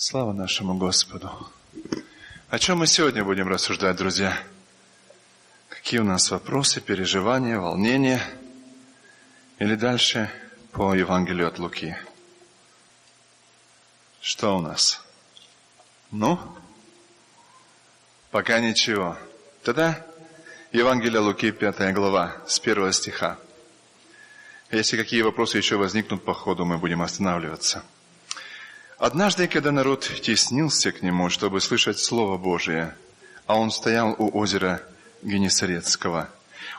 Слава нашему Господу! О чем мы сегодня будем рассуждать, друзья? Какие у нас вопросы, переживания, волнения? Или дальше по Евангелию от Луки? Что у нас? Пока ничего. Тогда Евангелие Луки, 5 глава, с 1 стиха. Если какие вопросы еще возникнут по ходу, мы будем останавливаться. «Однажды, когда народ теснился к нему, чтобы слышать Слово Божие, а он стоял у озера Генесаретского,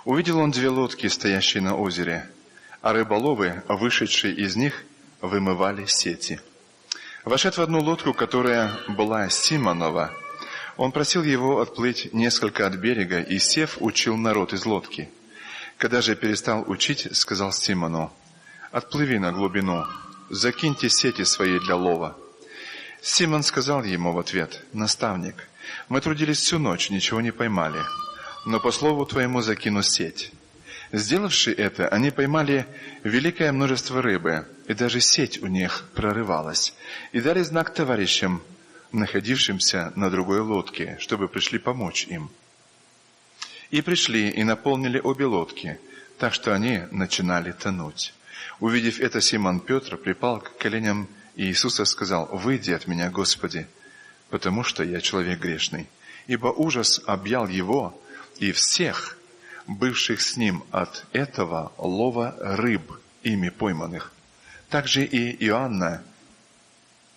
увидел он 2 лодки, стоящие на озере, а рыболовы, вышедшие из них, вымывали сети. Вошед в одну лодку, которая была Симонова, он просил его отплыть несколько от берега и, сев, учил народ из лодки. Когда же перестал учить, сказал Симону: «Отплыви на глубину, закиньте сети свои для лова». Симон сказал ему в ответ: «Наставник, мы трудились всю ночь, ничего не поймали, но по слову твоему закину сеть». Сделавши это, они поймали великое множество рыбы, и даже сеть у них прорывалась, и дали знак товарищам, находившимся на другой лодке, чтобы пришли помочь им. И пришли, и наполнили обе лодки, так что они начинали тонуть. Увидев это, Симон Петр припал к коленям Иисуса и сказал: «Выйди от меня, Господи, потому что я человек грешный». Ибо ужас объял его и всех, бывших с ним от этого лова рыб, ими пойманных. Также и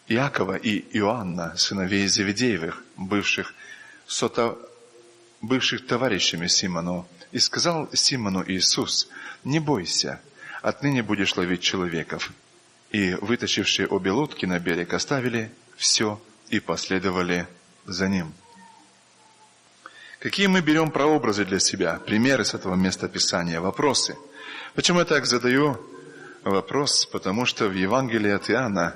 Иакова и Иоанна, сыновей Зеведеевых, бывших товарищами Симону. И сказал Симону Иисус: «Не бойся, отныне будешь ловить человеков». И, вытащившие обе лодки на берег, оставили все и последовали за ним. Какие мы берем прообразы для себя, примеры с этого места Писания, вопросы? Почему я так задаю вопрос? Потому что в Евангелии от Иоанна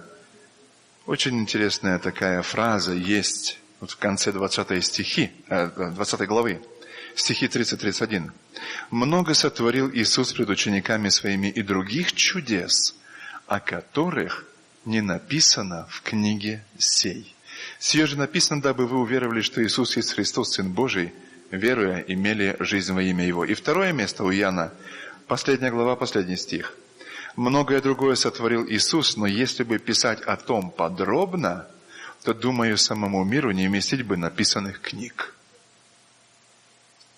очень интересная такая фраза есть в конце 20 главы, стихи 30-31. «Много сотворил Иисус пред учениками своими и других чудес, о которых не написано в книге сей. Сие же написано, дабы вы уверовали, что Иисус есть Христос, Сын Божий, веруя, имели жизнь во имя Его». И второе место у Иоанна, 2 глава, 1 стих. «Многое другое сотворил Иисус, но если бы писать о том подробно, то, думаю, самому миру не вместить бы написанных книг».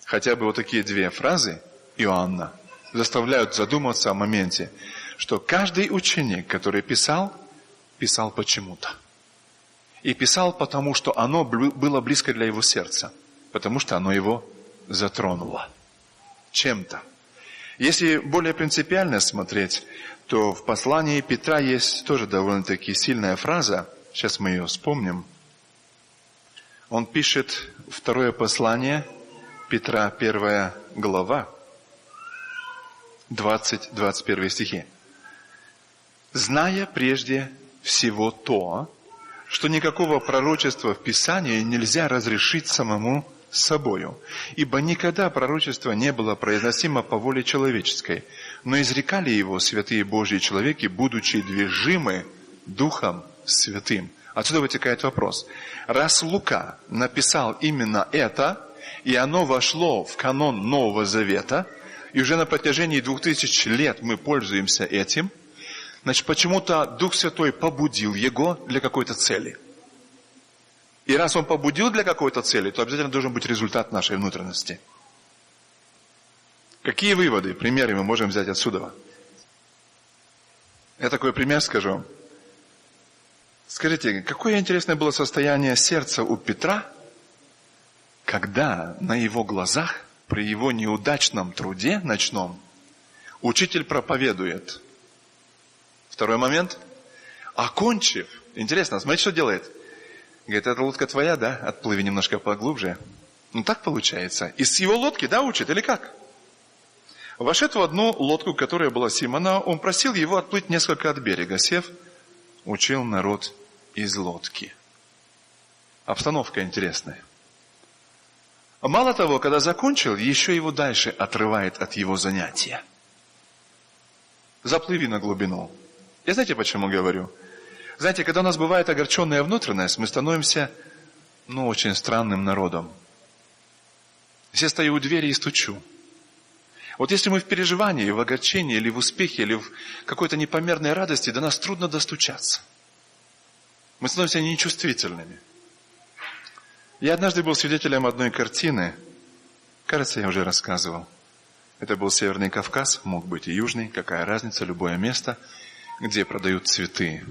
Хотя бы вот такие 2 фразы Иоанна заставляют задуматься о моменте, что каждый ученик, который писал почему-то. И писал потому, что оно было близко для его сердца, потому что оно его затронуло чем-то. Если более принципиально смотреть, то в послании Петра есть тоже довольно-таки сильная фраза, сейчас мы ее вспомним. Он пишет 2 послание Петра, 1 глава, 20-21 стихи. «Зная прежде всего то, что никакого пророчества в Писании нельзя разрешить самому собою, ибо никогда пророчество не было произносимо по воле человеческой, но изрекали его святые Божьи человеки, будучи движимы Духом Святым». Отсюда вытекает вопрос. Раз Лука написал именно это, и оно вошло в канон Нового Завета, и уже на протяжении 2000 лет мы пользуемся этим, значит, почему-то Дух Святой побудил его для какой-то цели. И раз он побудил для какой-то цели, то обязательно должен быть результат нашей внутренности. Какие выводы, примеры мы можем взять отсюда? Я такой пример скажу. Скажите, какое интересное было состояние сердца у Петра, когда на его глазах, при его неудачном труде ночном, учитель проповедует. Второй момент. Окончив, интересно, смотрите, что делает. Говорит: эта лодка твоя, да? Отплыви немножко поглубже. Так получается. Из его лодки, да, учит, или как? Вошед в одну лодку, которая была Симона, он просил его отплыть несколько от берега. Сев, учил народ из лодки. Обстановка интересная. Мало того, когда закончил, еще его дальше отрывает от его занятия. Заплыви на глубину. Я знаете, почему говорю? Знаете, когда у нас бывает огорченная внутренность, мы становимся, очень странным народом. Я стою у двери и стучу. Вот если мы в переживании, в огорчении, или в успехе, или в какой-то непомерной радости, до нас трудно достучаться. Мы становимся нечувствительными. Я однажды был свидетелем одной картины. Кажется, я уже рассказывал. Это был Северный Кавказ, мог быть и Южный, какая разница, любое место, где продают цветы.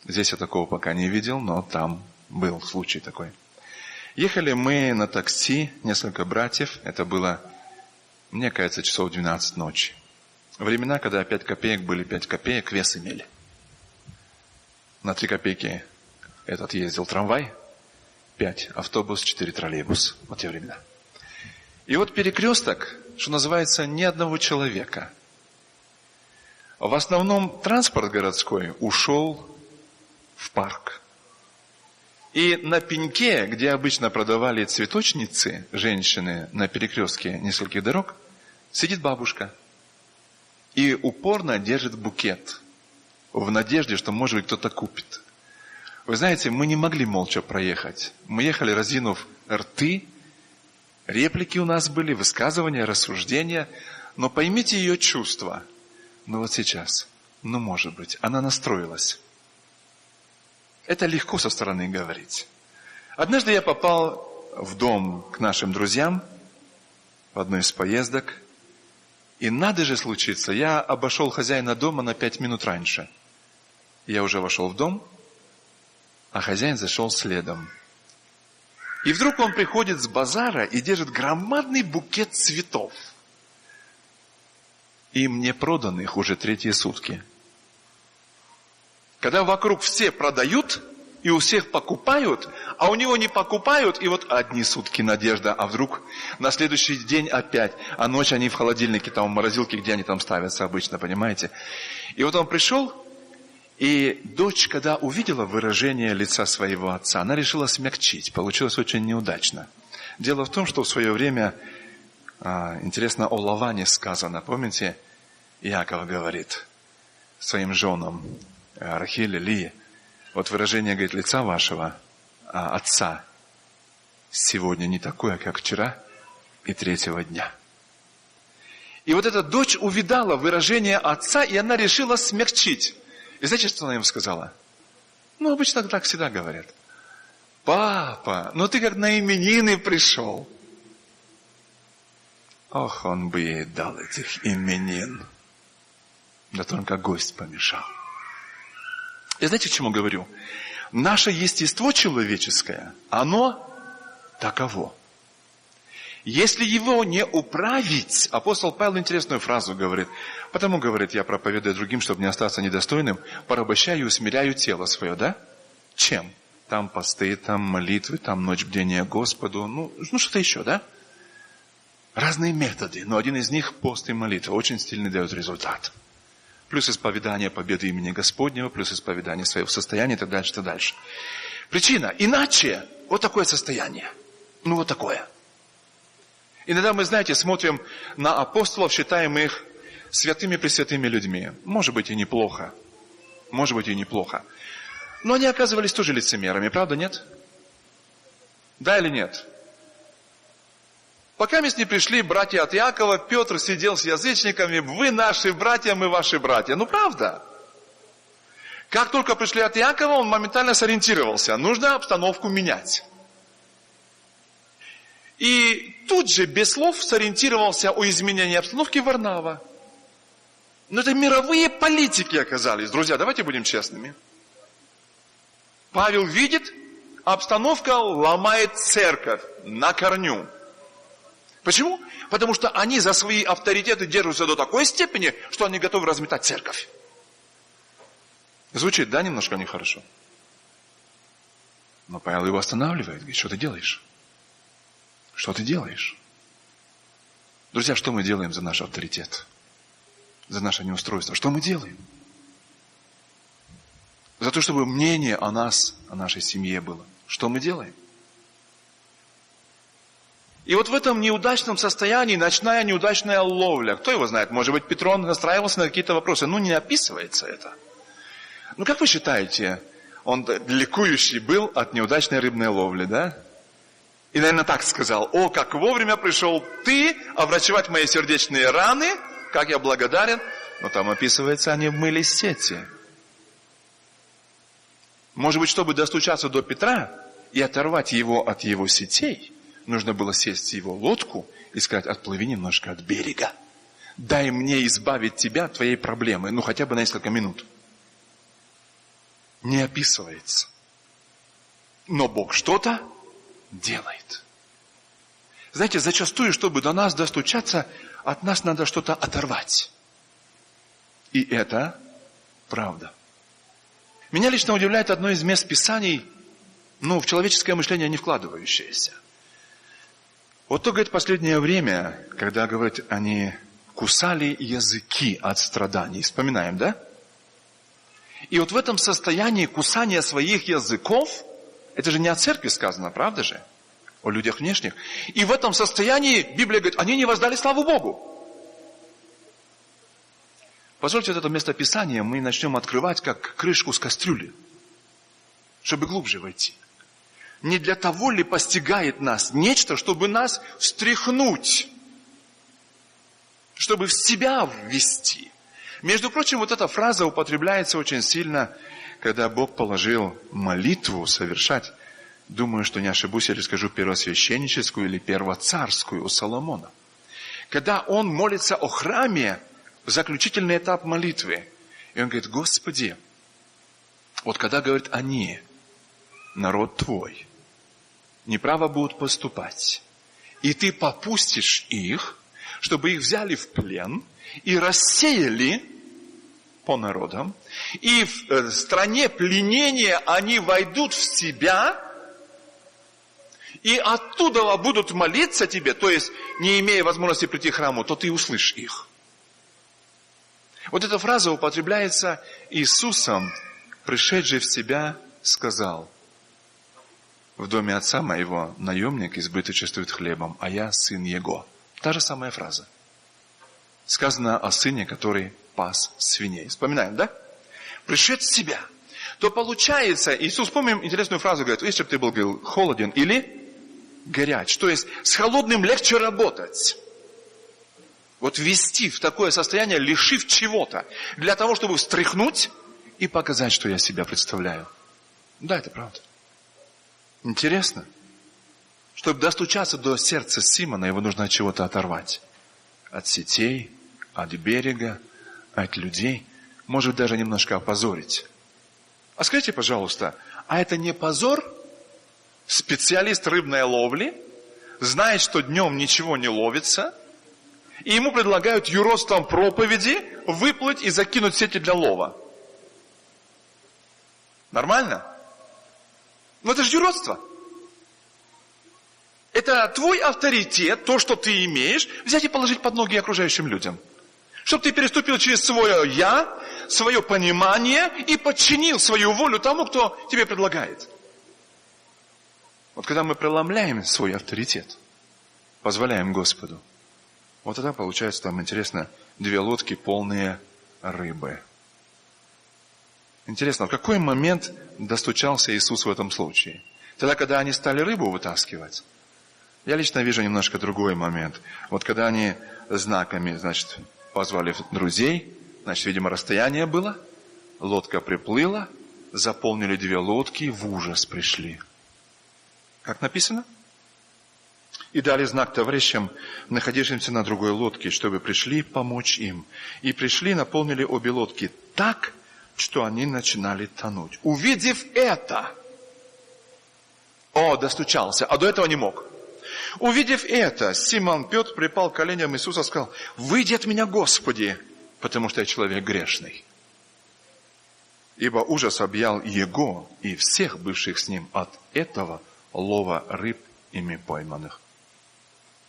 Здесь я такого пока не видел, но там был случай такой. Ехали мы на такси, несколько братьев, это было, мне кажется, часов 12 ночи. Времена, когда 5 копеек были 5 копеек, вес имели. На 3 копейки этот ездил трамвай, 5 автобус, 4 троллейбус. Вот те времена. И вот перекресток, что называется, ни одного человека. В основном транспорт городской ушел в парк. И на пеньке, где обычно продавали цветочницы, женщины на перекрестке нескольких дорог, сидит бабушка. И упорно держит букет. В надежде, что, может быть, кто-то купит. Вы знаете, мы не могли молча проехать. Мы ехали, разинув рты. Реплики у нас были, высказывания, рассуждения. Но поймите ее чувства. Вот сейчас, может быть, она настроилась. Это легко со стороны говорить. Однажды я попал в дом к нашим друзьям в одной из поездок. И надо же случиться, я обошел хозяина дома на 5 минут раньше. Я уже вошел в дом, а хозяин зашел следом. И вдруг он приходит с базара и держит громадный букет цветов. И мне проданных уже 3 сутки. Когда вокруг все продают, и у всех покупают, а у него не покупают, и вот одни сутки надежда, а вдруг на следующий день опять, а ночь они в холодильнике, там в морозилке, где они там ставятся обычно, понимаете? И вот он пришел, и дочь, когда увидела выражение лица своего отца, она решила смягчить, получилось очень неудачно. Дело в том, что в свое время, интересно, о Лаване сказано, помните, Иаков говорит своим женам, Рахиль, Лии, вот выражение, говорит, лица вашего отца сегодня не такое, как вчера и 3-го дня. И вот эта дочь увидала выражение отца, и она решила смягчить. И знаете, что она ему сказала? Обычно так всегда говорят. Папа, ты как на именины пришел. Ох, он бы ей дал этих именин. Да только гость помешал. И знаете, к чему говорю? Наше естество человеческое, оно таково. Если его не управить, апостол Павел интересную фразу говорит, потому, говорит, я проповедую другим, чтобы не остаться недостойным, порабощаю и усмиряю тело свое, да? Чем? Там посты, там молитвы, там ночь бдения Господу, что-то еще, да? Разные методы, но один из них пост и молитва, очень стильный дает результат. Плюс исповедание победы имени Господнего, плюс исповедание своего состояния и так дальше, и так дальше. Причина, иначе, вот такое состояние. Вот такое. Иногда мы, знаете, смотрим на апостолов, считаем их святыми-пресвятыми людьми. Может быть и неплохо. Может быть и неплохо. Но они оказывались тоже лицемерами, правда, нет? Да или нет? Пока мы с ней пришли, братья от Иакова, Петр сидел с язычниками, вы наши братья, мы ваши братья. Правда. Как только пришли от Иакова, он моментально сориентировался. Нужно обстановку менять. И тут же, без слов, сориентировался о изменении обстановки Варнава. Но это мировые политики оказались. Друзья, давайте будем честными. Павел видит, обстановка ломает церковь на корню. Почему? Потому что они за свои авторитеты держатся до такой степени, что они готовы разметать церковь. Звучит, да, немножко нехорошо? Но Павел его останавливает, говорит, что ты делаешь? Что ты делаешь? Друзья, что мы делаем за наш авторитет? За наше неустройство? Что мы делаем? За то, чтобы мнение о нас, о нашей семье было. Что мы делаем? И вот в этом неудачном состоянии ночная неудачная ловля. Кто его знает? Может быть, Петрон настраивался на какие-то вопросы. Не описывается это. Ну, как вы считаете, он ликующий был от неудачной рыбной ловли, да? И, наверное, так сказал: «О, как вовремя пришел ты обрачевать мои сердечные раны, как я благодарен». Но там описывается, они обмыли сети. Может быть, чтобы достучаться до Петра и оторвать его от его сетей, нужно было сесть в его лодку и сказать: «Отплыви немножко от берега. Дай мне избавить тебя от твоей проблемы, ну хотя бы на несколько минут». Не описывается. Но Бог что-то делает. Знаете, зачастую, чтобы до нас достучаться, от нас надо что-то оторвать. И это правда. Меня лично удивляет одно из мест Писаний, в человеческое мышление не вкладывающееся. Вот то, говорит, последнее время, когда, говорит, они кусали языки от страданий. Вспоминаем, да? И вот в этом состоянии кусания своих языков, это же не о церкви сказано, правда же? О людях внешних. И в этом состоянии Библия говорит, они не воздали славу Богу. Позвольте вот это местописание мы начнем открывать, как крышку с кастрюли, чтобы глубже войти. Не для того ли постигает нас нечто, чтобы нас встряхнуть, чтобы в себя ввести. Между прочим, вот эта фраза употребляется очень сильно, когда Бог положил молитву совершать, думаю, что не ошибусь, если скажу первосвященническую или первоцарскую у Соломона. Когда он молится о храме, заключительный этап молитвы. И он говорит: Господи, вот когда, говорит, они, народ Твой, неправо будут поступать, и Ты попустишь их, чтобы их взяли в плен и рассеяли по народам, и в стране пленения они войдут в себя, и оттуда будут молиться Тебе, то есть, не имея возможности прийти к храму, то Ты услышишь их. Вот эта фраза употребляется Иисусом, пришедший в себя, сказал: в доме отца моего наемник избыточествует хлебом, а я сын его. Та же самая фраза. Сказано о сыне, который пас свиней. Вспоминаем, да? Пришед в себя. То получается, Иисус, помним интересную фразу, говорит: если бы ты был холоден или горяч. То есть, с холодным легче работать. Вот ввести в такое состояние, лишив чего-то, для того, чтобы встряхнуть и показать, что я себя представляю. Да, это правда. Интересно. Чтобы достучаться до сердца Симона, его нужно от чего-то оторвать. От сетей, от берега, от людей. Может даже немножко опозорить. А скажите, пожалуйста, а это не позор? Специалист рыбной ловли знает, что днем ничего не ловится, и ему предлагают юродством проповеди выплыть и закинуть сети для лова. Нормально? Но это же юродство. Это твой авторитет, то, что ты имеешь, взять и положить под ноги окружающим людям. Чтобы ты переступил через свое «я», свое понимание и подчинил свою волю тому, кто тебе предлагает. Вот когда мы преломляем свой авторитет, позволяем Господу, вот тогда получается там, интересно, 2 лодки полные рыбы. Интересно, в какой момент достучался Иисус в этом случае? Тогда, когда они стали рыбу вытаскивать? Я лично вижу немножко другой момент. Вот когда они знаками, позвали друзей, видимо, расстояние было, лодка приплыла, заполнили 2 лодки, в ужас пришли. Как написано? И дали знак товарищам, находившимся на другой лодке, чтобы пришли помочь им. И пришли, наполнили обе лодки так, что они начинали тонуть. Увидев это, достучался, а до этого не мог. Увидев это, Симон Петр припал к коленям Иисуса и сказал: «Выйди от меня, Господи, потому что я человек грешный». Ибо ужас объял его и всех бывших с ним от этого лова рыб ими пойманных.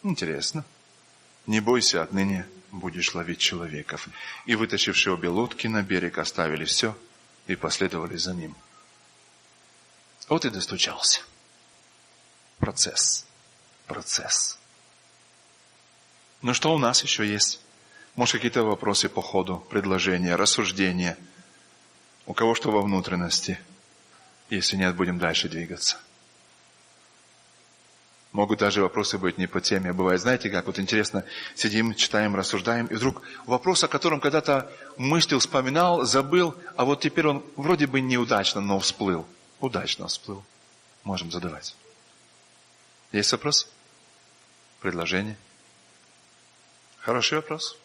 Интересно. Не бойся, отныне будешь ловить человеков. И, вытащивши обе лодки на берег, оставили все и последовали за ним. Вот и достучался. Процесс. Ну что у нас еще есть? Может, какие-то вопросы по ходу, предложения, рассуждения? У кого что во внутренности? Если нет, будем дальше двигаться. Могут даже вопросы быть не по теме. Бывает, знаете как, вот интересно, сидим, читаем, рассуждаем, и вдруг вопрос, о котором когда-то мыслил, вспоминал, забыл, а вот теперь он вроде бы неудачно, но всплыл. Удачно всплыл. Можем задавать. Есть вопрос? Предложение? Хороший вопрос.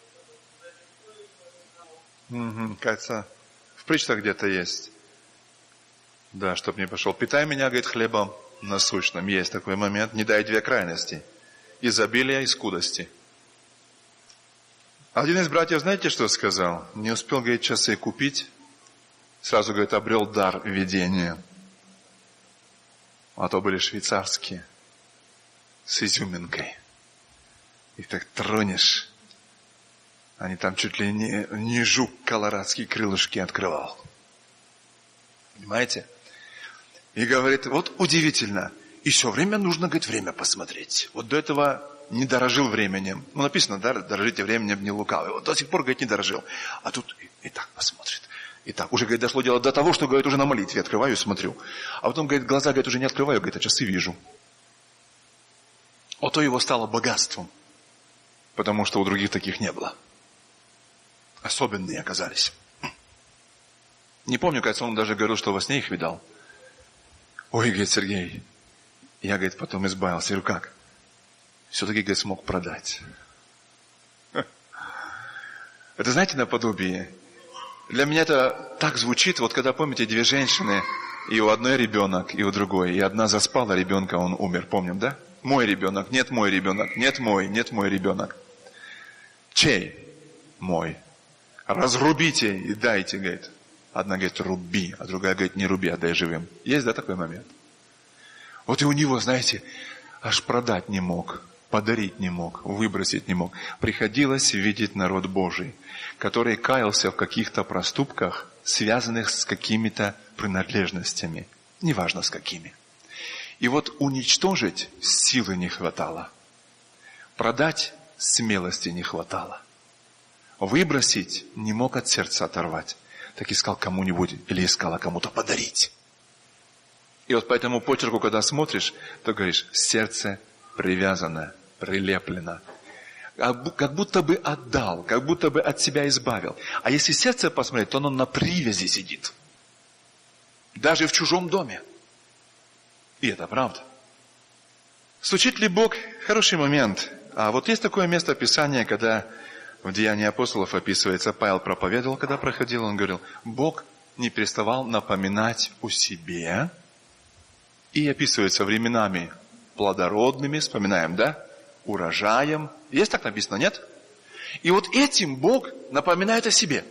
Кажется, в притчах где-то есть. Да, чтоб не пошел. Питай меня, говорит, хлебом насущным. Есть такой момент. Не дай две крайности. Изобилия и скудости. Один из братьев, знаете, что сказал? Не успел, говорит, часы купить. Сразу, говорит, обрел дар видения. А то были швейцарские. С изюминкой. Их так тронешь. Они там чуть ли не жук колорадские крылышки открывал. Понимаете? И говорит, вот удивительно. И все время нужно, говорит, время посмотреть. Вот до этого не дорожил временем. Ну, написано, да, дорожите временем, не лукавый. Вот до сих пор, говорит, не дорожил. А тут и так посмотрит. И так. Уже, говорит, дошло дело до того, что, говорит, уже на молитве открываю и смотрю. А потом, говорит, глаза, говорит, уже не открываю, говорит, а часы вижу. Вот то его стало богатством. Потому что у других таких не было. Особенные оказались. Не помню, кажется, он даже говорил, что во сне их видал. Ой, говорит, Сергей, я, говорит, потом избавился. Я говорю, как? Все-таки, говорит, смог продать. Это, знаете, наподобие. Для меня это так звучит, вот когда, помните, две женщины, и у одной ребенок, и у другой, и одна заспала ребенка, он умер, помним, да? Мой ребенок, нет мой ребенок, нет мой ребенок. Чей? Мой. Разрубите и дайте, говорит. Одна говорит, руби, а другая говорит, не руби, отдай живым. Есть, да, такой момент? Вот и у него, знаете, аж продать не мог, подарить не мог, выбросить не мог. Приходилось видеть народ Божий, который каялся в каких-то проступках, связанных с какими-то принадлежностями. Неважно с какими. И вот уничтожить силы не хватало. Продать смелости не хватало. Выбросить не мог от сердца оторвать. Так искал кому-нибудь или искала кому-то подарить. И вот по этому почерку, когда смотришь, то говоришь, сердце привязано, прилеплено. Как будто бы отдал, как будто бы от себя избавил. А если сердце посмотреть, то оно на привязи сидит. Даже в чужом доме. И это правда. Стучит ли Бог? Хороший момент. А вот есть такое место Писания, когда в Деянии апостолов описывается, Павел проповедовал, когда проходил, он говорил, Бог не переставал напоминать о себе. И описывается временами плодородными, вспоминаем, да? Урожаем. Есть так написано, нет? И вот этим Бог напоминает о себе.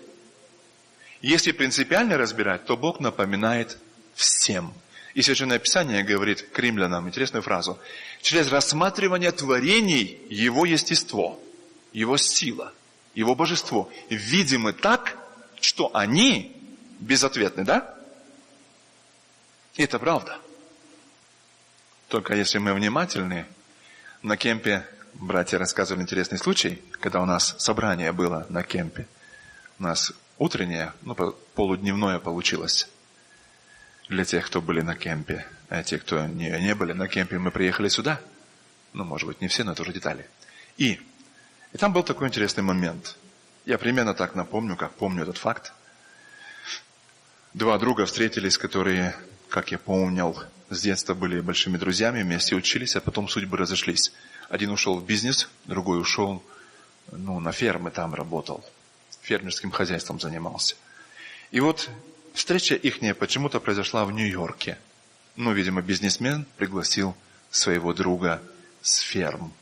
Если принципиально разбирать, то Бог напоминает всем. И Священное Писание говорит к римлянам интересную фразу. Через рассматривание творений Его естество, Его сила, Его божество видимы так, что они безответны, да? Это правда. Только если мы внимательны, на кемпе братья рассказывали интересный случай, когда у нас собрание было на кемпе. У нас утреннее, полудневное получилось для тех, кто были на кемпе. А те, кто не были на кемпе, мы приехали сюда. Может быть, не все, но это уже детали. И там был такой интересный момент. Я примерно так напомню, как помню этот факт. Два друга встретились, которые, как я помнил, с детства были большими друзьями, вместе учились, а потом судьбы разошлись. Один ушел в бизнес, другой ушел на фермы, там работал. Фермерским хозяйством занимался. И вот встреча ихняя почему-то произошла в Нью-Йорке. Видимо, бизнесмен пригласил своего друга с ферм.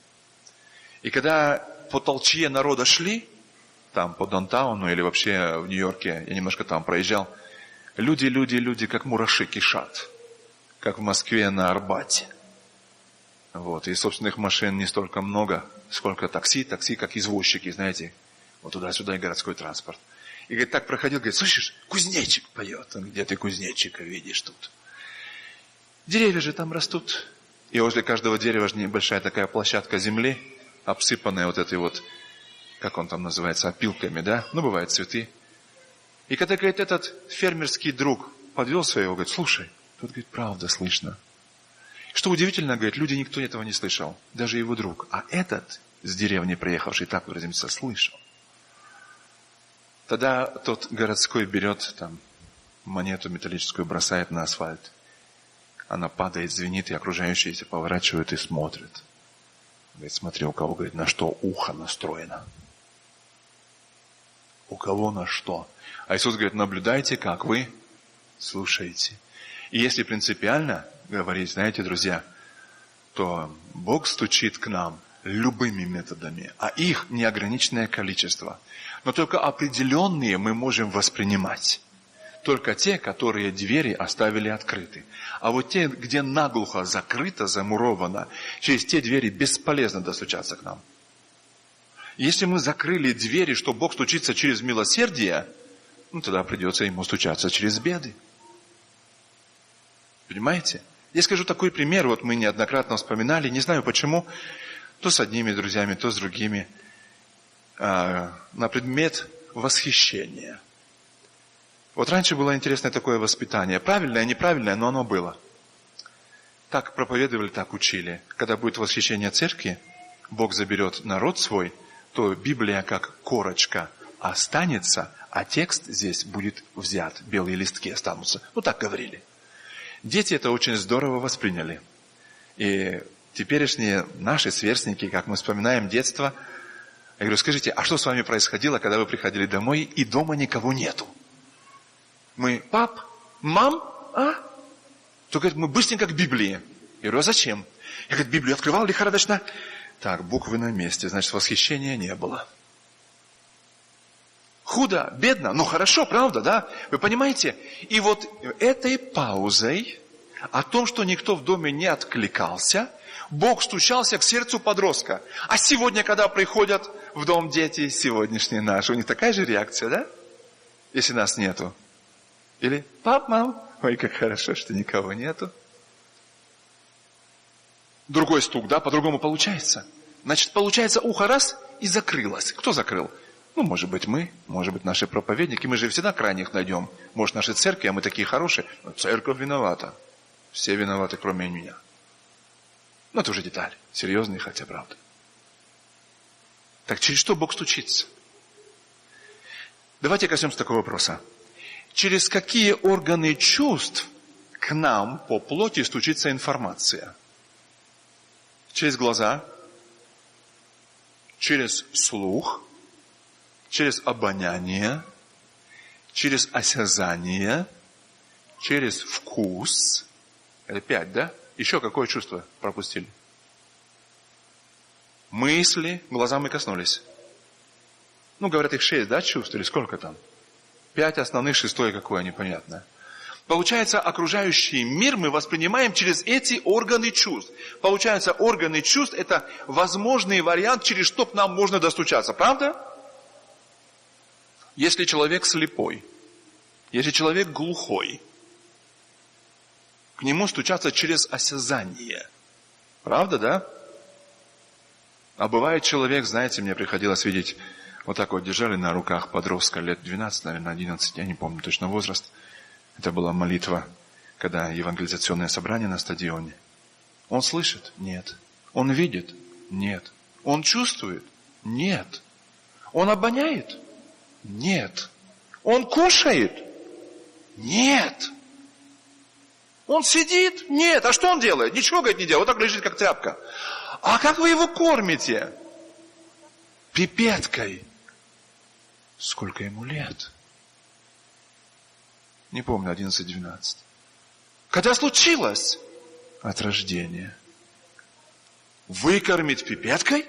И когда по толчье народа шли, там по Даунтауну или вообще в Нью-Йорке, я немножко там проезжал, люди, как мураши кишат, как в Москве на Арбате. И собственных машин не столько много, сколько такси, как извозчики, знаете, вот туда-сюда и городской транспорт. И, говорит, так проходил, говорит, слышишь, кузнечик поет. Где ты кузнечика видишь тут? Деревья же там растут. И возле каждого дерева же небольшая такая площадка земли, обсыпанная вот этой вот, как он там называется, опилками, да? Бывают цветы. И когда, говорит, этот фермерский друг подвел своего, говорит, слушай, тут, говорит, правда слышно. Что удивительно, говорит, люди, никто этого не слышал, даже его друг. А этот с деревни приехавший, так выразимся, слышал. Тогда тот городской берет там монету металлическую, бросает на асфальт. Она падает, звенит, и окружающиеся поворачивают и смотрят. Говорит, смотри, у кого, говорит, на что ухо настроено. У кого на что. А Иисус говорит, наблюдайте, как вы слушаете. И если принципиально говорить, знаете, друзья, то Бог стучит к нам любыми методами, а их неограниченное количество. Но только определенные мы можем воспринимать. Только те, которые двери оставили открыты. А вот те, где наглухо закрыто, замуровано, через те двери бесполезно достучаться к нам. Если мы закрыли двери, что Бог стучится через милосердие, тогда придется Ему стучаться через беды. Понимаете? Я скажу такой пример, вот мы неоднократно вспоминали, не знаю почему, то с одними друзьями, то с другими, на предмет восхищения. Вот раньше было интересное такое воспитание. Правильное, неправильное, но оно было. Так проповедовали, так учили. Когда будет восхищение церкви, Бог заберет народ свой, то Библия как корочка останется, а текст здесь будет взят. Белые листки останутся. Так говорили. Дети это очень здорово восприняли. И теперешние наши сверстники, как мы вспоминаем детство, я говорю, скажите, а что с вами происходило, когда вы приходили домой, и дома никого нету? Мы, пап, мам, То, говорит, мы быстренько к Библии. Я говорю, а зачем? Я, говорит, Библию открывал лихорадочно. Так, буквы на месте, значит, восхищения не было. Худо, бедно, но хорошо, правда, да? Вы понимаете? И вот этой паузой, о том, что никто в доме не откликался, Бог стучался к сердцу подростка. А сегодня, когда приходят в дом дети сегодняшние наши, у них такая же реакция, да? Если нас нету. Или, пап, мам, ой, как хорошо, что никого нету. Другой стук, да, по-другому получается. Значит, получается, ухо раз и закрылось. Кто закрыл? Может быть, мы, может быть, наши проповедники. Мы же всегда крайних найдем. Может, наши церкви, а мы такие хорошие. Но церковь виновата. Все виноваты, кроме меня. Это уже деталь. Серьезные, хотя правда. Так через что Бог стучится? Давайте коснемся такого вопроса. Через какие органы чувств к нам по плоти стучится информация? Через глаза, через слух, через обоняние, через осязание, через вкус. Это 5, да? Еще какое чувство пропустили? Мысли, глаза мы коснулись. Говорят, их 6, да, чувств, или сколько там? 5 основных, 6 какое непонятное. Получается, окружающий мир мы воспринимаем через эти органы чувств. Получается, органы чувств – это возможный вариант, через что к нам можно достучаться. Правда? Если человек слепой, если человек глухой, к нему стучаться через осязание. Правда, да? А бывает человек, знаете, мне приходилось видеть, вот так вот держали на руках подростка лет 12, наверное, 11, я не помню точно возраст. Это была молитва, когда евангелизационное собрание на стадионе. Он слышит? Нет. Он видит? Нет. Он чувствует? Нет. Он обоняет? Нет. Он кушает? Нет. Он сидит? Нет. А что он делает? Ничего, говорит, не делает. Вот так лежит, как тряпка. А как вы его кормите? Пипеткой. Сколько ему лет? Не помню, 11-12. Когда случилось? От рождения. Выкормить пипеткой?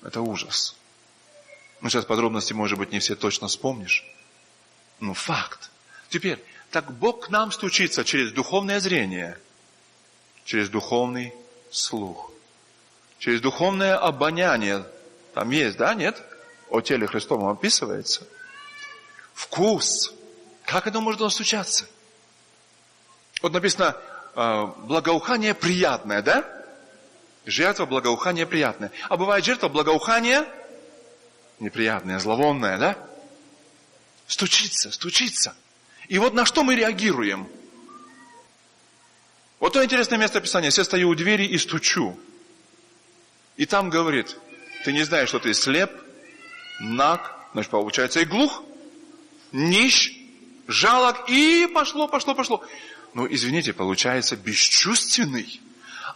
Это ужас. Сейчас подробности, может быть, не все точно вспомнишь. Факт. Теперь, так Бог к нам стучится через духовное зрение, через духовный слух, через духовное обоняние. Там есть, да, нет? О теле Христовом описывается. Вкус. Как это может достучаться? Вот написано, благоухание приятное, да? Жертва благоухания приятная. А бывает жертва благоухания неприятное, зловонное, да? Стучится, стучится. И вот на что мы реагируем? Вот то интересное место Писания. Я стою у двери и стучу. И там говорит, ты не знаешь, что ты слеп, наг, значит, получается, и глух, нищ, жалок, и пошло. Ну, извините, получается, бесчувственный.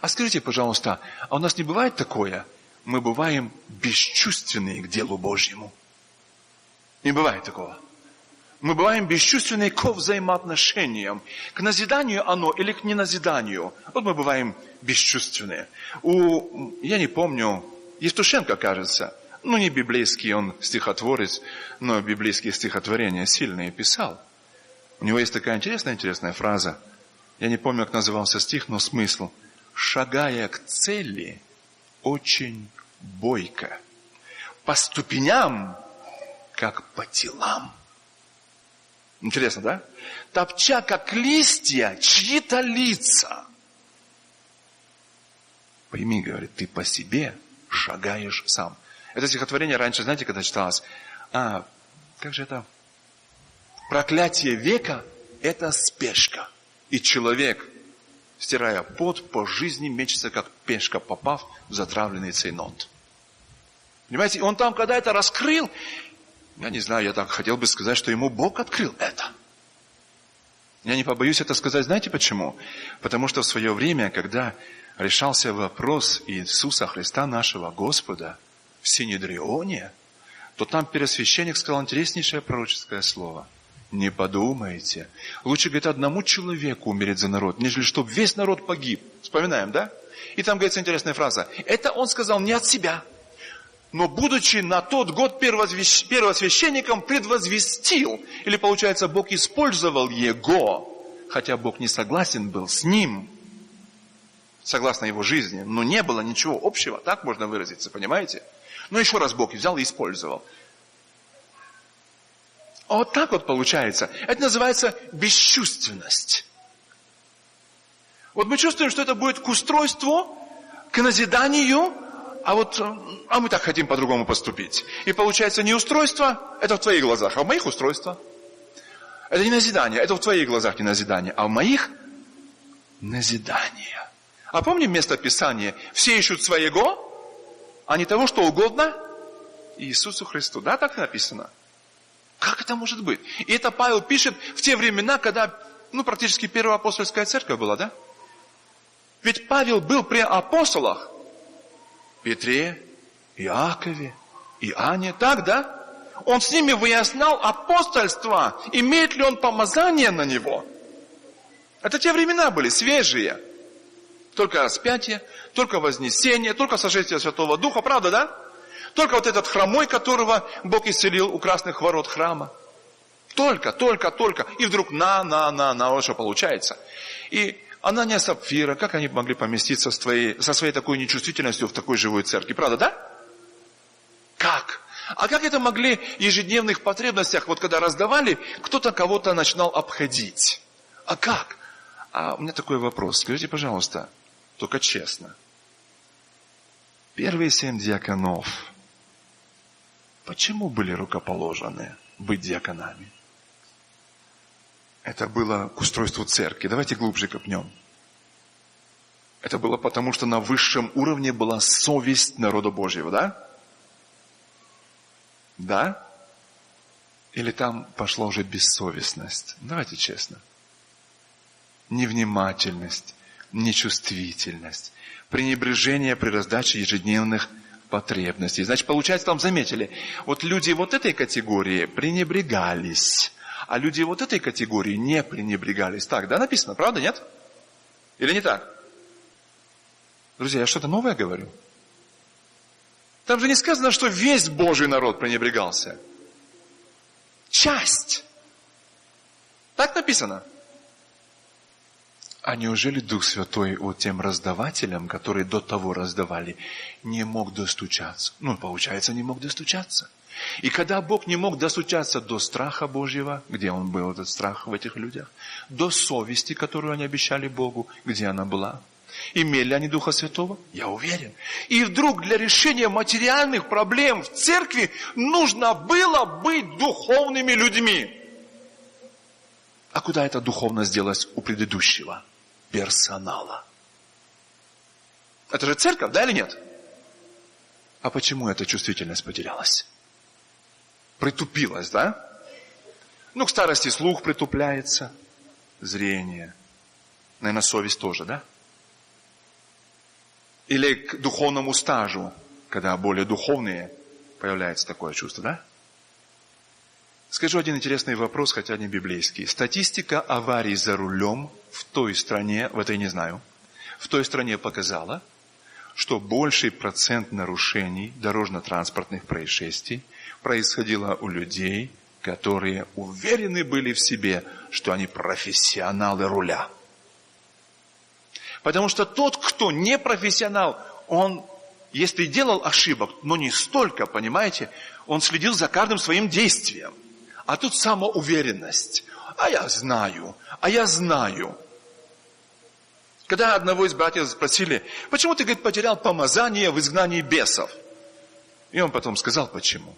А скажите, пожалуйста, а у нас не бывает такое? Мы бываем бесчувственные к делу Божьему. Не бывает такого. Мы бываем бесчувственные к взаимоотношениям. К назиданию оно или к неназиданию. Вот мы бываем бесчувственные. Я не помню, Евтушенко, кажется, не библейский он стихотворец, но библейские стихотворения сильные писал. У него есть такая интересная фраза. Я не помню, как назывался стих, но смысл. «Шагая к цели, очень бойко. По ступеням, как по телам». Интересно, да? Топча, как листья, чьи-то лица. Пойми, говорит, ты по себе шагаешь сам. Это стихотворение раньше, знаете, когда читалось? Как же это? Проклятие века – это спешка. И человек, стирая пот, по жизни мечется, как пешка, попав в затравленный цейнот. Понимаете, он там, когда это раскрыл, я не знаю, я так хотел бы сказать, что ему Бог открыл это. Я не побоюсь это сказать, знаете почему? Потому что в свое время, когда решался вопрос Иисуса Христа, нашего Господа, в Синедрионе, то там первосвященник сказал интереснейшее пророческое слово. Не подумайте. Лучше, говорит, одному человеку умереть за народ, нежели чтобы весь народ погиб. Вспоминаем, да? И там говорится интересная фраза. Это он сказал не от себя, но будучи на тот год первосвященником, предвозвестил. Или, получается, Бог использовал его, хотя Бог не согласен был с ним, согласно его жизни. Но не было ничего общего, так можно выразиться, понимаете? Но еще раз Бог взял и использовал. Вот так вот получается. Это называется бесчувственность. Вот мы чувствуем, что это будет к устройству, к назиданию, а мы так хотим по-другому поступить. И получается не устройство, это в твоих глазах, а в моих устройство. Это не назидание, это в твоих глазах не назидание, а в моих назидание. А помним место Писания? Все ищут своего, а не того, что угодно Иисусу Христу. Да, так написано? Как это может быть? И это Павел пишет в те времена, когда, практически первая апостольская церковь была, да? Ведь Павел был при апостолах. Петре, Иакове, Иоанне, так, да? Он с ними выяснял апостольство, имеет ли он помазание на него. Это те времена были, свежие. Только распятие, только вознесение, только сошествие Святого Духа, правда, да? Только вот этот хромой, которого Бог исцелил у красных ворот храма. Только. И вдруг вот что получается. И Анания, Сапфира, как они могли поместиться со своей такой нечувствительностью в такой живой церкви, правда, да? Как? А как это могли в ежедневных потребностях, вот когда раздавали, кто-то кого-то начинал обходить? А как? А у меня такой вопрос, скажите, пожалуйста, только честно. Первые 7 диаконов, почему были рукоположены быть диаконами? Это было к устройству церкви. Давайте глубже копнем. Это было потому, что на высшем уровне была совесть народа Божьего, да? Да? Или там пошла уже бессовестность? Давайте честно. Невнимательность, нечувствительность, пренебрежение при раздаче ежедневных потребностей. Значит, получается, там заметили, вот люди вот этой категории пренебрегались, а люди вот этой категории не пренебрегались. Так, да, написано, правда, нет? Или не так? Друзья, я что-то новое говорю? Там же не сказано, что весь Божий народ пренебрегался. Часть. Так написано. А неужели Дух Святой вот тем раздавателям, которые до того раздавали, не мог достучаться? Получается, не мог достучаться. И когда Бог не мог достучаться до страха Божьего, где он был, этот страх в этих людях, до совести, которую они обещали Богу, где она была, Имели они Духа Святого? Я уверен. И вдруг для решения материальных проблем в церкви нужно было быть духовными людьми. А куда эта духовность делась у предыдущего персонала? Это же церковь, да или нет? А почему эта чувствительность потерялась? Притупилась, да? К старости слух притупляется, зрение. Наверное, совесть тоже, да? Или к духовному стажу, когда более духовные, появляется такое чувство, да? Скажу один интересный вопрос, хотя не библейский. Статистика аварий за рулем в той стране, в этой не знаю, в той стране показала, что больший процент нарушений дорожно-транспортных происшествий происходило у людей, которые уверены были в себе, что они профессионалы руля. Потому что тот, кто не профессионал, он, если делал ошибок, но не столько, понимаете, он следил за каждым своим действием. А тут самоуверенность. А я знаю. Когда одного из братьев спросили, почему ты, говорит, потерял помазание в изгнании бесов? И он потом сказал, почему.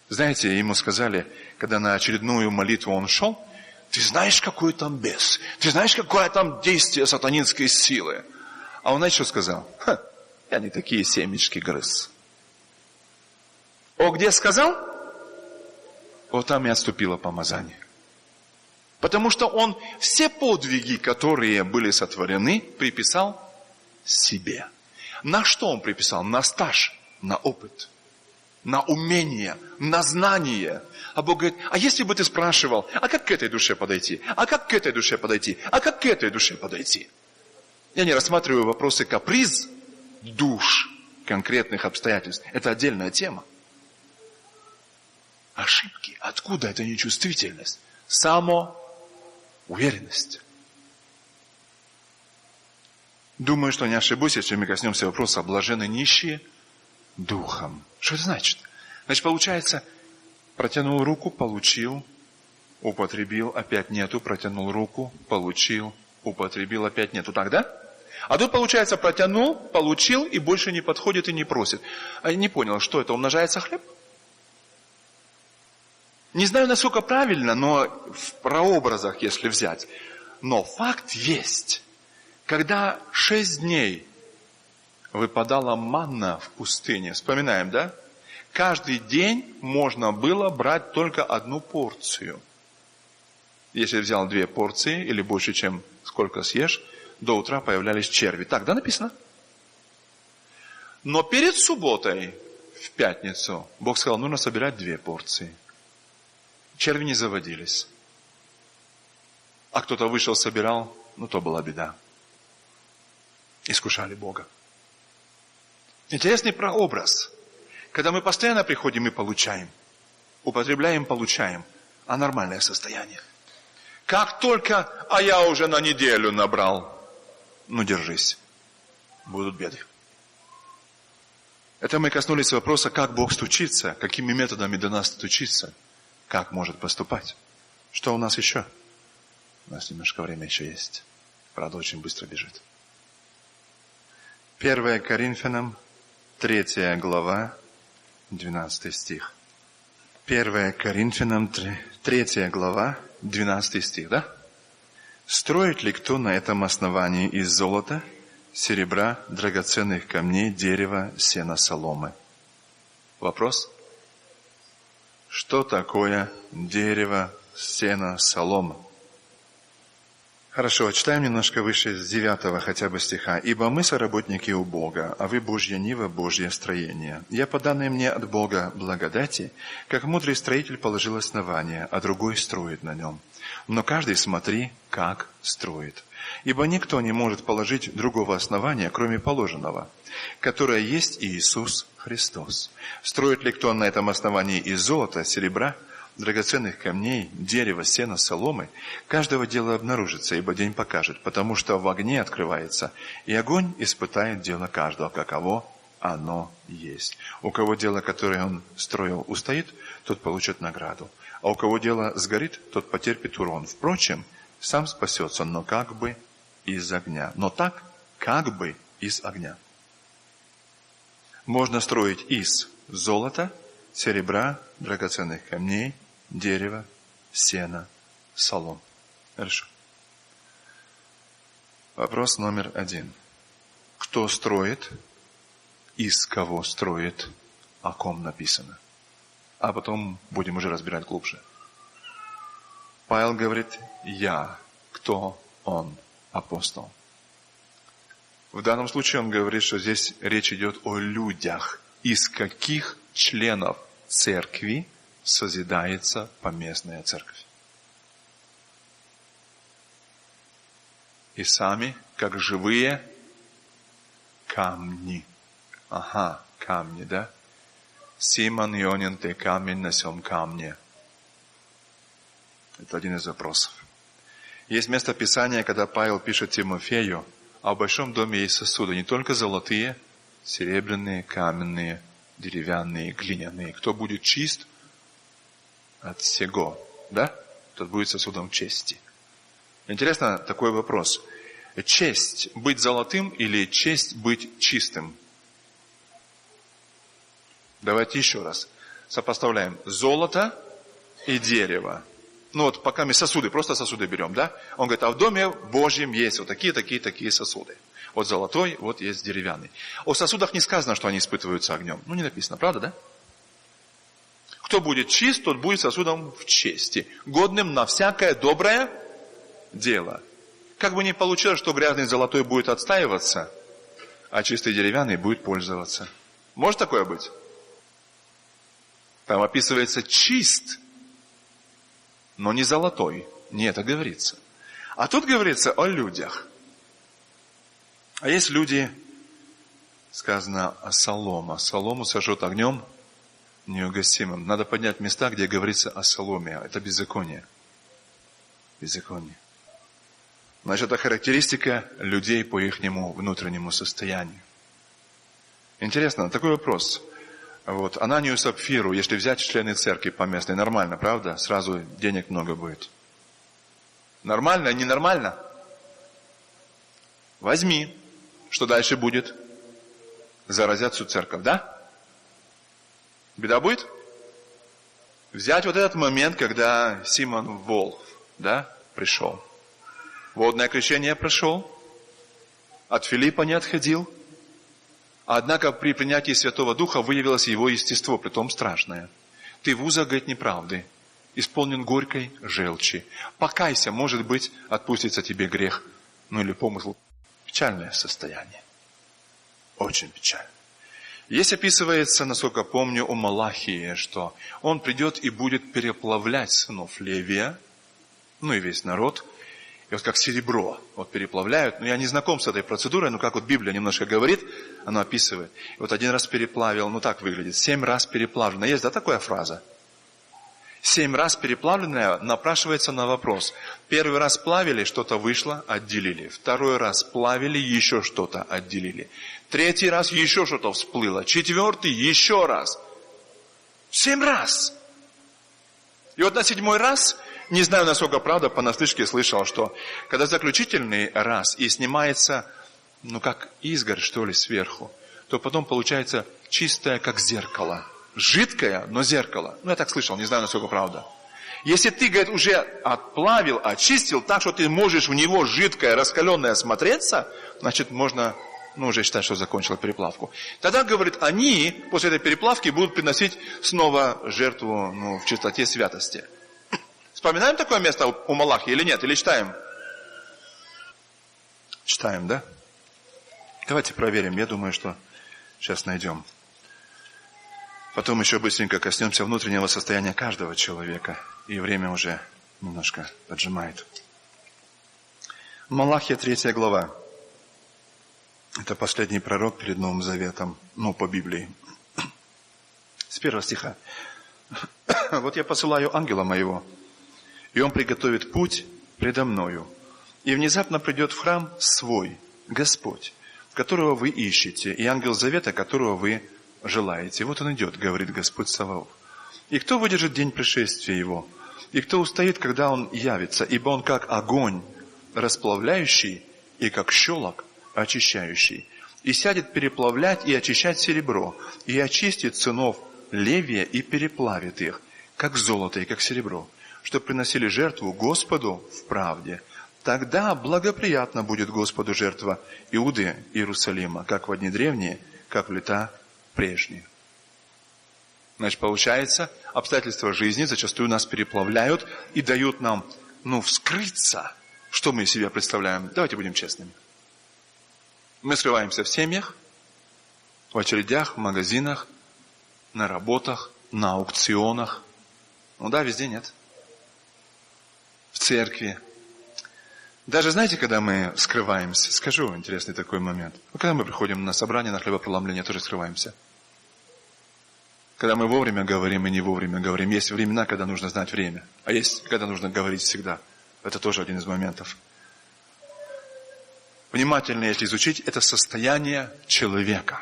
Знаете, ему сказали, когда на очередную молитву он шел, ты знаешь, какой там бес? Ты знаешь, какое там действие сатанинской силы? А он, знаете, что сказал? Я не такие семечки грыз. Где сказал? Там и отступило помазание. Потому что он все подвиги, которые были сотворены, приписал себе. На что он приписал? На стаж, на опыт, на умение, на знание. А Бог говорит, а если бы ты спрашивал, а как к этой душе подойти? А как к этой душе подойти? А как к этой душе подойти? Я не рассматриваю вопросы каприз душ, конкретных обстоятельств. Это отдельная тема. Ошибки. Откуда эта нечувствительность? Самоуверенность. Думаю, что не ошибусь, если мы коснемся вопроса блаженны нищие духом. Что это значит? Значит, получается, протянул руку, получил, употребил, опять нету, протянул руку, получил, употребил, опять нету. Так, да? А тут, получается, протянул, получил и больше не подходит и не просит. А я не понял, что это, умножается хлеб? Не знаю, насколько правильно, но в прообразах, если взять. Но факт есть. Когда 6 дней выпадала манна в пустыне, вспоминаем, да? Каждый день можно было брать только 1 порцию. Если взял 2 порции, или больше, чем сколько съешь, до утра появлялись черви. Так, да, написано? Но перед субботой, в пятницу, Бог сказал, нужно собирать 2 порции. Черви не заводились. А кто-то вышел, собирал, то была беда. Искушали Бога. Интересный прообраз. Когда мы постоянно приходим и получаем, употребляем, получаем, а нормальное состояние. Как только, а я уже на неделю набрал, держись, будут беды. Это мы коснулись вопроса, как Бог стучится, какими методами до нас стучится. Как может поступать? Что у нас еще? У нас немножко времени еще есть. Правда, очень быстро бежит. 1 Коринфянам, 3 глава, 12 стих. 1 Коринфянам, 3 глава, 12 стих, да? Строит ли кто на этом основании из золота, серебра, драгоценных камней, дерева, сена, соломы? Вопрос? Что такое дерево, сено, солома? Хорошо, читаем немножко выше с 9 хотя бы стиха. «Ибо мы соработники у Бога, а вы Божья нива, Божье строение. Я по данной мне от Бога благодати, как мудрый строитель положил основание, а другой строит на нем. Но каждый смотри, как строит. Ибо никто не может положить другого основания, кроме положенного, которое есть Иисус Христос. Строит ли кто на этом основании из золота, серебра, драгоценных камней, дерева, сена, соломы, каждого дела обнаружится, ибо день покажет, потому что в огне открывается, и огонь испытает дело каждого, каково оно есть. У кого дело, которое он строил, устоит, тот получит награду, а у кого дело сгорит, тот потерпит урон. Впрочем, сам спасется, но как бы из огня. Но так как бы из огня. Можно строить из золота, серебра, драгоценных камней, дерева, сена, солом. Хорошо. Вопрос номер 1. Кто строит? Из кого строит? О ком написано? А потом будем уже разбирать глубже. Павел говорит, я. Кто он? Апостол. В данном случае он говорит, что здесь речь идет о людях. Из каких членов церкви созидается поместная церковь? И сами, как живые камни. Ага, камни, да? Симон Ионин, ты камень на сем камне. Это один из вопросов. Есть место Писания, когда Павел пишет Тимофею, а в большом доме есть сосуды, не только золотые, серебряные, каменные, деревянные, глиняные. Кто будет чист от всего, да? Тот будет сосудом чести. Интересно такой вопрос. Честь быть золотым или честь быть чистым? Давайте еще раз сопоставляем золото и дерево. Ну вот пока мы сосуды, просто сосуды берем, да? Он говорит, а в доме Божьем есть вот такие сосуды. Вот золотой, вот есть деревянный. О сосудах не сказано, что они испытываются огнем. Ну не написано, правда, да? Кто будет чист, тот будет сосудом в чести, годным на всякое доброе дело. Как бы ни получилось, что грязный золотой будет отстаиваться, а чистый деревянный будет пользоваться. Может такое быть? Там описывается чист, но не золотой. Не это говорится. А тут говорится о людях. А есть люди, сказано, солома. Солому сожжет огнем неугасимым. Надо поднять места, где говорится о соломе. Это беззаконие. Беззаконие. Значит, это характеристика людей по ихнему внутреннему состоянию. Интересно, такой вопрос. Вот, Ананию и Сапфиру, если взять члены церкви поместной, нормально, правда? Сразу денег много будет. Нормально, ненормально? Возьми. Что дальше будет? Заразят всю церковь, да? Беда будет? Взять вот этот момент, когда Симон Волхв, да, пришел. Водное крещение прошел. От Филиппа не отходил. Однако при принятии Святого Духа выявилось его естество, притом страшное. Ты в узах, говорит, неправды, исполнен горькой желчи. Покайся, может быть, отпустится тебе грех, ну или помысл. Печальное состояние. Очень печально. Здесь описывается, насколько помню, у Малахии, что он придет и будет переплавлять сынов Левия, ну и весь народ, и вот как серебро вот переплавляют. Ну, я не знаком с этой процедурой, но как вот Библия немножко говорит, она описывает. И вот один раз переплавил, ну так выглядит, 7 раз переплавлено. Есть, да, такая фраза? 7 раз переплавленное напрашивается на вопрос. Первый раз плавили, что-то вышло, отделили. Второй раз плавили, еще что-то отделили. Третий раз еще что-то всплыло. Четвертый еще раз. 7 раз. И вот на 7-й раз, не знаю, насколько правда, понаслышке слышал, что когда заключительный раз и снимается, ну как изгорь, что ли, сверху, то потом получается чистое, как зеркало. Жидкое, но зеркало. Ну, я так слышал, не знаю, насколько правда. Если ты, говорит, уже отплавил, очистил так, что ты можешь в него жидкое, раскаленное смотреться, значит, можно, ну, уже считать, что закончил переплавку. Тогда, говорит, они после этой переплавки будут приносить снова жертву, ну, в чистоте святости. Вспоминаем такое место у Малахии или нет? Или читаем? Читаем, да? Давайте проверим. Я думаю, что сейчас найдем. Потом еще быстренько коснемся внутреннего состояния каждого человека. И время уже немножко поджимает. Малахия 3 глава. Это последний пророк перед Новым Заветом. Ну, по Библии. С 1 стиха. Вот я посылаю ангела моего, и он приготовит путь предо мною. И внезапно придет в храм свой, Господь, которого вы ищете, и ангел завета, которого вы желаете. Вот он идет, говорит Господь Саваоф. И кто выдержит день пришествия его? И кто устоит, когда он явится? Ибо он как огонь расплавляющий, и как щелок очищающий, и сядет переплавлять и очищать серебро, и очистит сынов Левия и переплавит их, как золото и как серебро, чтобы приносили жертву Господу в правде. Тогда благоприятна будет Господу жертва Иуды и Иерусалима, как в дни древние, как в лета прежние. Значит, получается, обстоятельства жизни зачастую нас переплавляют и дают нам, вскрыться, что мы из себя представляем. Давайте будем честными. Мы скрываемся в семьях, в очередях, в магазинах, на работах, на аукционах. Везде нет. В церкви. Даже знаете, когда мы скрываемся, скажу интересный такой момент. Когда мы приходим на собрание, на хлебопреломление, тоже скрываемся. Когда мы вовремя говорим и не вовремя говорим. Есть времена, когда нужно знать время. А есть, когда нужно говорить всегда. Это тоже один из моментов. Внимательно, если изучить, это состояние человека.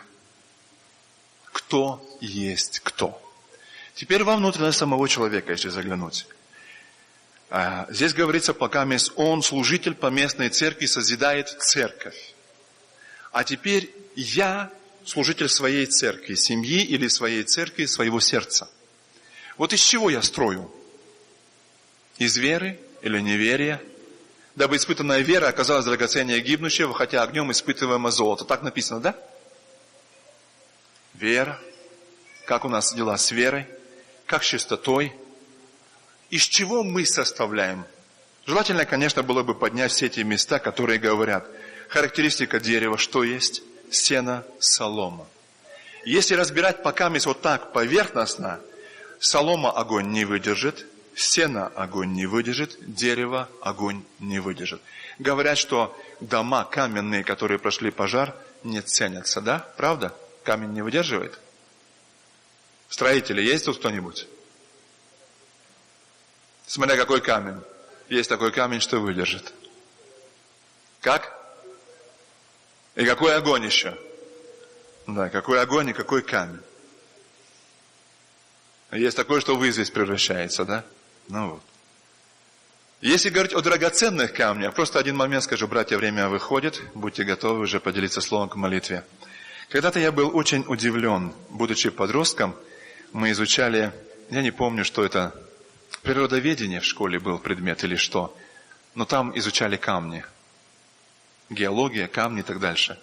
Кто есть кто. Теперь во внутренность самого человека, если заглянуть. Здесь говорится, пока он, служитель поместной церкви, созидает церковь. А теперь я, служитель своей церкви, семьи или своей церкви, своего сердца. Вот из чего я строю? Из веры или неверия? Дабы испытанная вера оказалась драгоценнее гибнущего, хотя огнем испытываемо золото. Так написано, да? Вера. Как у нас дела с верой? Как с чистотой? Из чего мы составляем? Желательно, конечно, было бы поднять все эти места, которые говорят. Характеристика дерева, что есть? Сено, солома. Если разбирать покаместь вот так поверхностно, солома огонь не выдержит, сено огонь не выдержит, дерево огонь не выдержит. Говорят, что дома каменные, которые прошли пожар, не ценятся, да? Правда? Камень не выдерживает? Строители, есть тут кто-нибудь? Смотря какой камень. Есть такой камень, что выдержит. Как? И какой огонь еще? Да, какой огонь и какой камень. Есть такое, что в известь превращается, да? Если говорить о драгоценных камнях, просто один момент скажу, братья, время выходит, будьте готовы уже поделиться словом к молитве. Когда-то я был очень удивлен, будучи подростком, мы изучали, я не помню, что это, природоведение в школе был предмет или что, но там изучали камни, геология, камни и так дальше.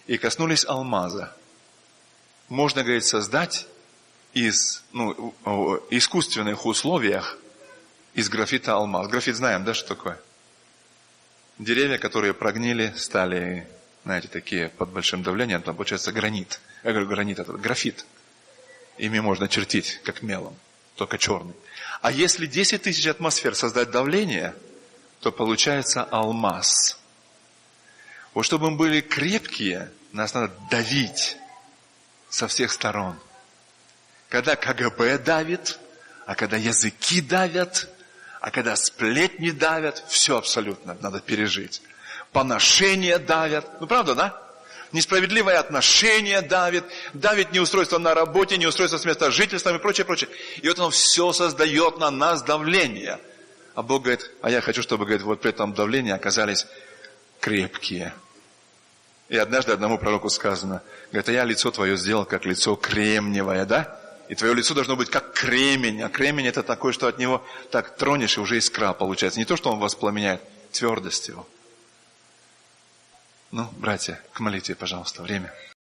И коснулись алмаза. Можно, говорит, создать из искусственных условиях из графита алмаз. Графит знаем, да, что такое? Деревья, которые прогнили, стали, знаете, такие под большим давлением, там получается гранит. Я говорю, гранит это графит. Ими можно чертить, как мелом, только черный. А если 10 тысяч атмосфер создать давление, то получается алмаз. Вот чтобы мы были крепкие, нас надо давить со всех сторон. Когда КГБ давит, а когда языки давят, а когда сплетни давят, все абсолютно надо пережить. Поношения давят. Правда, да? Несправедливое отношение давит неустройство на работе, неустройство с места жительства и прочее, прочее. И вот оно все создает на нас давление. А Бог говорит, а я хочу, чтобы, говорит, вот при этом давлении оказались крепкие. И однажды одному пророку сказано, говорит, а я лицо твое сделал, как лицо кремниевое, да? И твое лицо должно быть как кремень. А кремень это такое, что от него так тронешь, и уже искра получается. Не то, что он воспламеняет, твердость его. Братья, к молитве, пожалуйста, время.